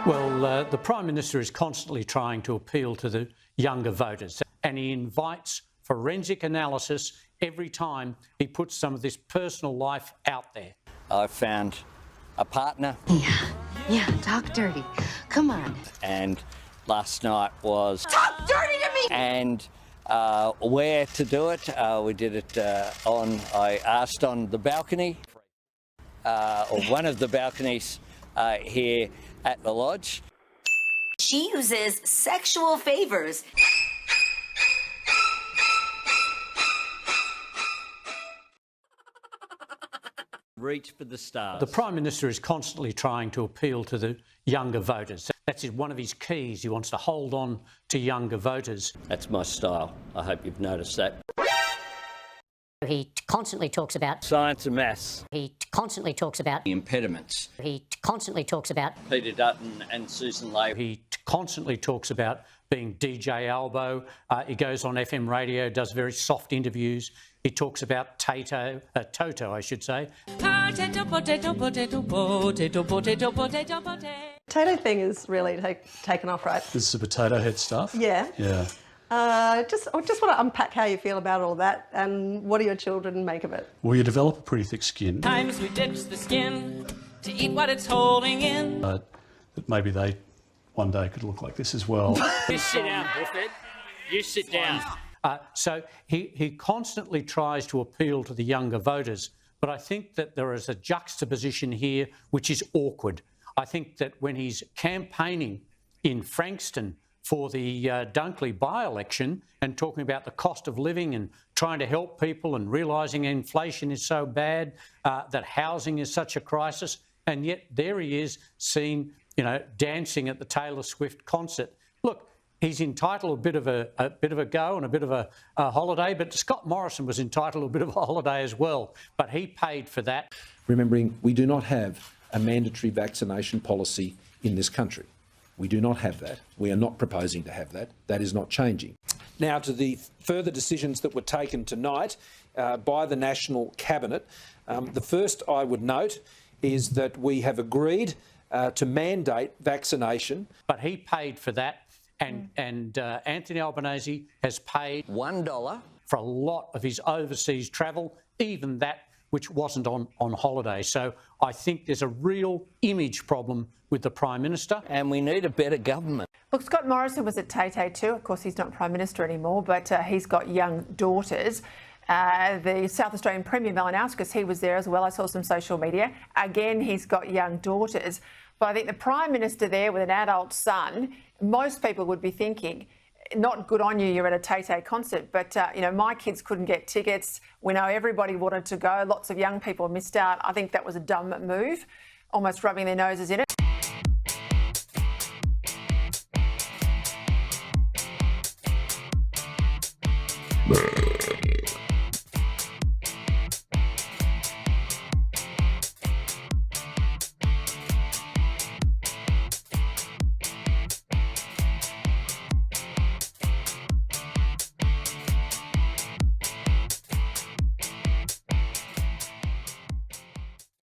Well, the Prime Minister is constantly trying to appeal to the younger voters, and he invites forensic analysis every time he puts some of this personal life out there. I found a partner. Yeah, talk dirty. Come on. And last night was... Talk dirty to me! And where to do it? We did it I asked on the balcony, or one of the balconies here at the lodge. She uses sexual favors. Reach for the stars. The Prime Minister is constantly trying to appeal to the younger voters. That's one of his keys. He wants to hold on to younger voters. That's my style. I hope you've noticed that. He constantly talks about Science and maths. He constantly talks about The impediments. He constantly talks about Peter Dutton and Susan Lay. He constantly talks about being DJ Albo. He goes on FM radio, does very soft interviews. He talks about Toto, I should say. Potato, potato, potato, potato, potato, potato, potato. Potato thing is really taken off, right? This is the potato head stuff? Yeah. Yeah. I just want to unpack how you feel about all that and what do your children make of it? Well, you develop a pretty thick skin. Times we ditch the skin to eat what it's holding in. That maybe they one day could look like this as well. You sit down, Buffett. You sit down. So he constantly tries to appeal to the younger voters, but I think that there is a juxtaposition here which is awkward. I think that when he's campaigning in Frankston for the Dunkley by-election and talking about the cost of living and trying to help people and realising inflation is so bad, that housing is such a crisis, and yet there he is seen, dancing at the Taylor Swift concert. Look, he's entitled a bit of a go and a bit of a holiday, but Scott Morrison was entitled a bit of a holiday as well, but he paid for that. Remembering we do not have a mandatory vaccination policy in this country. We do not have that. We are not proposing to have that. That is not changing. Now to the further decisions that were taken tonight by the National Cabinet. The first I would note is that we have agreed to mandate vaccination. But he paid for that, and Anthony Albanese has paid $1 for a lot of his overseas travel, even that which wasn't on holiday. So I think there's a real image problem with the Prime Minister. And we need a better government. Look, Scott Morrison was at Tay too. Of course, he's not Prime Minister anymore, but he's got young daughters. The South Australian Premier, Malinowskis, he was there as well. I saw some social media. Again, he's got young daughters. But I think the Prime Minister there with an adult son, most people would be thinking, not good on you, you're at a Tay concert, but, my kids couldn't get tickets. We know everybody wanted to go. Lots of young people missed out. I think that was a dumb move, almost rubbing their noses in it.